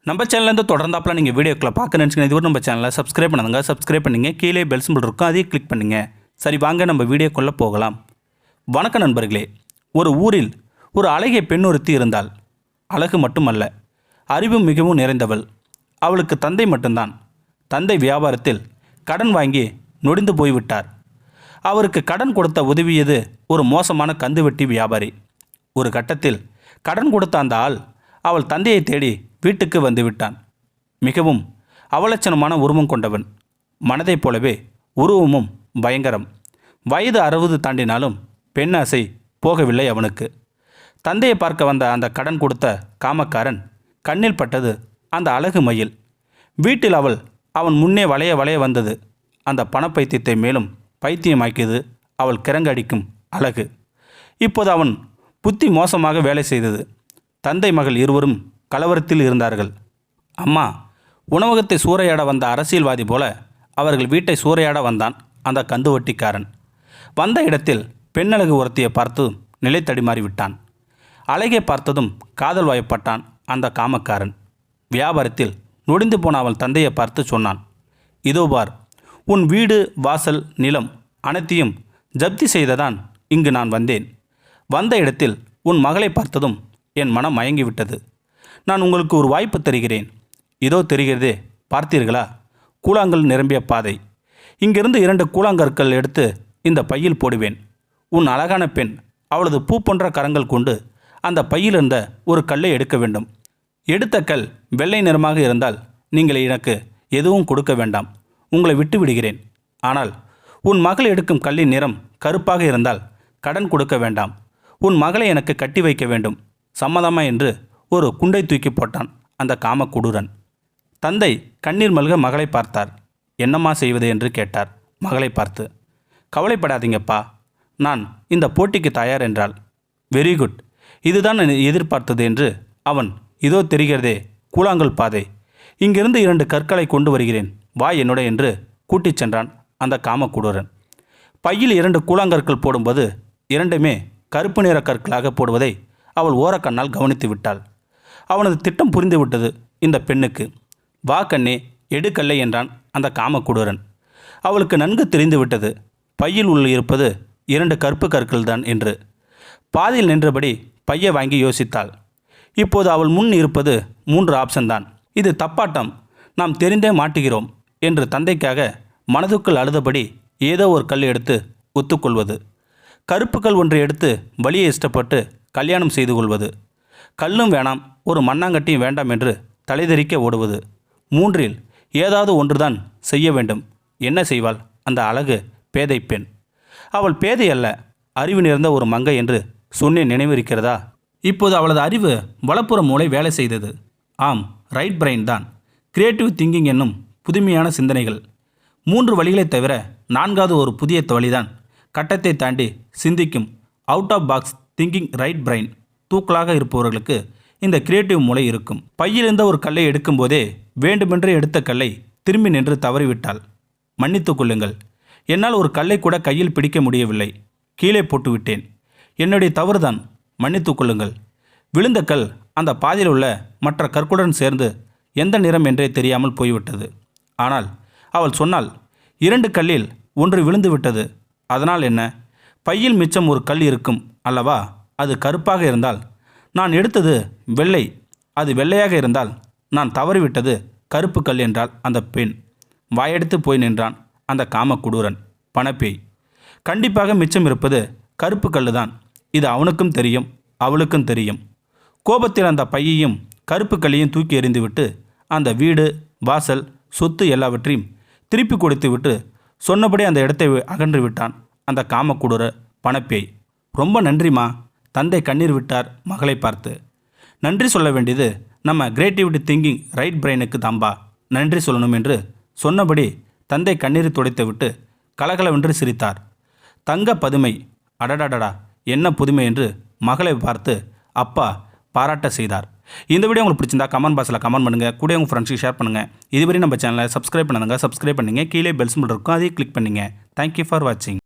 நம்ம சேனல்லேருந்து தொடர்ந்தாப்பில் நீங்கள் வீடியோக்களை பார்க்க நினச்சிங்கன்னா இதுவரை நம்ம சேனலை சப்ஸ்கிரைப் பண்ணுங்க. சப்ஸ்கிரைப் பண்ணிங்க. கீழே பெல் சிம்பிள் இருக்கும், அதையும் கிளிக் பண்ணுங்க. சரி, வாங்க நம்ம வீடியோக்குள்ளே போகலாம். வணக்கம் நண்பர்களே. ஒரு ஊரில் ஒரு அழகிய பெண் ஒருத்தி இருந்தாள். அழகு மட்டுமல்ல, அறிவு மிகவும் நிறைந்தவள். அவளுக்கு தந்தை மட்டும்தான். தந்தை வியாபாரத்தில் கடன் வாங்கி நொடிந்து போய்விட்டார். அவருக்கு கடன் கொடுத்த உதவியது ஒரு மோசமான கந்துவட்டி வியாபாரி. ஒரு கட்டத்தில் கடன் கொடுத்த அந்த ஆள் அவள் தந்தையை தேடி வீட்டுக்கு வந்துவிட்டான். மிகவும் அவலட்சணமான உருவம் கொண்டவன். மனதைப் போலவே உருவமும் பயங்கரம். வயது 60 தாண்டினாலும் பெண்ணாசை போகவில்லை அவனுக்கு. தந்தையை பார்க்க வந்த அந்த கடன் கொடுத்த காமக்காரன் கண்ணில் பட்டது அந்த அழகு மயில். வீட்டில் அவன் முன்னே வளைய வளைய வந்தது. அந்த பணப்பைத்தியத்தை மேலும் பைத்தியமாக்கியது அவள் கிறங்கடிக்கும் அழகு. இப்போது அவன் புத்தி மோசமாக வேலை செய்தது. தந்தை மகள் இருவரும் கலவரத்தில் இருந்தார்கள். அம்மா, உணவகத்தை சூறையாட வந்த அரசியல்வாதி போல அவர்கள் வீட்டை சூறையாட வந்தான் அந்த கந்துவட்டிக்காரன். வந்த இடத்தில் பெண்ணழகு ஒருத்தியை பார்த்து நிலை தடிமாறிவிட்டான். அழகை பார்த்ததும் காதல் வயப்பட்டான் அந்த காமக்காரன். வியாபாரத்தில் நொடிந்து போன அவள் தந்தையை பார்த்து சொன்னான், இதோ பார், உன் வீடு, வாசல், நிலம் அனைத்தையும் ஜப்தி செய்ததான் இங்கு நான் வந்தேன். வந்த இடத்தில் உன் மகளை பார்த்ததும் என் மனம் மயங்கிவிட்டது. நான் உங்களுக்கு ஒரு வாய்ப்பு தருகிறேன். இதோ தெரிகிறதே, பார்த்தீர்களா? கூழாங்கல் நிரம்பிய பாதை. இங்கிருந்து 2 கூழாங்கற்கள் எடுத்து இந்த பையில் போடுவேன். உன் அழகான பெண் அவளது பூ போன்ற கரங்கள் கொண்டு அந்த பையில் இருந்த ஒரு கல்லை எடுக்க வேண்டும். எடுத்த கல் வெள்ளை நிறமாக இருந்தால் நீங்கள் எனக்கு எதுவும் கொடுக்க வேண்டாம், உங்களை விட்டு விடுகிறேன். ஆனால் உன் மகள் எடுக்கும் கல்லின் நிறம் கருப்பாக இருந்தால் கடன் கொடுக்க வேண்டாம், உன் மகளை எனக்கு கட்டி வைக்க வேண்டும். சம்மதமா என்று ஒரு குண்டை தூக்கி போட்டான் அந்த காமக்குடூரன். தந்தை கண்ணீர் மல்க மகளை பார்த்தார். என்னம்மா செய்வது என்று கேட்டார் மகளை பார்த்து. கவலைப்படாதீங்கப்பா, நான் இந்த போட்டிக்கு தயார் என்றாள். வெரி குட், இதுதான் நான் எதிர்பார்த்தது என்று அவன், இதோ தெரிகிறதே கூழாங்கல் பாதை, இங்கிருந்து 2 கற்களை கொண்டு வருகிறேன், வா என்னோட என்று கூட்டிச் சென்றான் அந்த காமக்குடூரன். பையில் 2 கூழாங்கற்கள் போடும்போது 2மே கருப்பு நிற கற்களாக போடுவதை அவள் ஓரக்கண்ணால் கவனித்து விட்டாள். அவனது திட்டம் புரிந்துவிட்டது இந்த பெண்ணுக்கு. வா கண்ணே, எடுக்கல்லை என்றான் அந்த காமக்குடூரன். அவளுக்கு நன்கு தெரிந்துவிட்டது பையில் உள்ள இருப்பது 2 கருப்பு கற்கள் தான் என்று. பாதியில் நின்றபடி பையை வாங்கி யோசித்தாள். இப்போது அவள் முன் இருப்பது 3 ஆப்ஷன் தான். இது தப்பாட்டம், நாம் தெரிந்தே மாட்டுகிறோம் என்று தந்தைக்காக மனதுக்குள் அழுதபடி ஏதோ ஒரு கல் எடுத்து ஒத்துக்கொள்வது, கருப்பு கல் ஒன்றை எடுத்து வலியை இஷ்டப்பட்டு கல்யாணம் செய்து கொள்வது, கல்லும் வேணாம் ஒரு மண்ணாங்கட்டியும் வேண்டாம் என்று தலைதெறிக்க ஓடுவது. 3இல் ஏதாவது ஒன்றுதான் செய்ய வேண்டும். என்ன செய்வாள் அந்த அழகு பேதை பெண்? அவள் பேதை அல்ல, அறிவு நிறைந்த ஒரு மங்கை என்று சொன்னேன், நினைவிருக்கிறதா? இப்போது அவளது அறிவு வலப்புற மூளை வேலை செய்தது. ஆம், ரைட் பிரெயின் தான். கிரியேட்டிவ் திங்கிங் என்னும் புதுமையான சிந்தனைகள். 3 வழிகளை தவிர 4வது ஒரு புதிய வழிதான் கட்டத்தை தாண்டி சிந்திக்கும் out of box thinking right brain. தூக்கலாக இருப்பவர்களுக்கு இந்த கிரியேட்டிவ் மூளை இருக்கும். பையிலிருந்த ஒரு கல்லை எடுக்கும்போதே வேண்டுமென்று எடுத்த கல்லை திரும்பி நின்று தவறிவிட்டாள். மன்னித்து கொள்ளுங்கள், என்னால் ஒரு கல்லை கூட கையில் பிடிக்க முடியவில்லை, கீழே போட்டுவிட்டேன், என்னுடைய தவறுதான், மன்னித்து கொள்ளுங்கள். விழுந்த கல் அந்த பாதையில் உள்ள மற்ற கற்களுடன் சேர்ந்து எந்த நிறம் என்றே தெரியாமல் போய்விட்டது. ஆனால் அவள் சொன்னாள், 2 கல்லில் ஒன்று விழுந்து விட்டது, அதனால் என்ன? பையில் மிச்சம் ஒரு கல் இருக்கும் அல்லவா? அது கருப்பாக இருந்தால் நான் எடுத்தது வெள்ளை, அது வெள்ளையாக இருந்தால் நான் தவறிவிட்டது கருப்பு கல் என்றால் அந்த பெண். வாயெடுத்து போய் நின்றான் அந்த காமக்குடூரன். பணப்பேய். கண்டிப்பாக மிச்சம் இருப்பது கருப்பு கல் தான். இது அவனுக்கும் தெரியும், அவளுக்கும் தெரியும். கோபத்தில் அந்த பையையும் கருப்பு கல்லையும் தூக்கி எறிந்துவிட்டு அந்த வீடு, வாசல், சொத்து எல்லாவற்றையும் திருப்பி கொடுத்துவிட்டு சொன்னபடி அந்த இடத்தை அகன்று விட்டான் அந்த காமக்குடூர பணப்பேய். ரொம்ப நன்றிமா, தந்தை கண்ணீர் விட்டார் மகளை பார்த்து. நன்றி சொல்ல வேண்டியது நம்ம கிரியேட்டிவிட்டி திங்கிங் ரைட் பிரெயினுக்கு தாம்பா நன்றி சொல்லணும் என்று சொன்னபடி தந்தை கண்ணீரை துடைத்து விட்டு கலகலவென்று சிரித்தார். தங்க பதுமை, அடடடடா என்ன புதுமை என்று மகளை பார்த்து அப்பா பாராட்ட செய்தார். இந்த வீடியோ உங்களுக்கு பிடிச்சிருந்தா கமெண்ட் பாக்ஸில் கமெண்ட் பண்ணுங்கள், கூட உங்கள் ஃப்ரெண்ட்ஸுக்கு ஷேர் பண்ணுங்கள். இதுவரை நம்ம சேனலை சப்ஸ்கிரைப் பண்ணுங்க. சப்ஸ்கிரைப் பண்ணுங்கள். கீழே பெல் சிம்பிள் இருக்கும், அதையும் கிளிக் பண்ணுங்கள். தேங்க்யூ ஃபார் வாட்சிங்.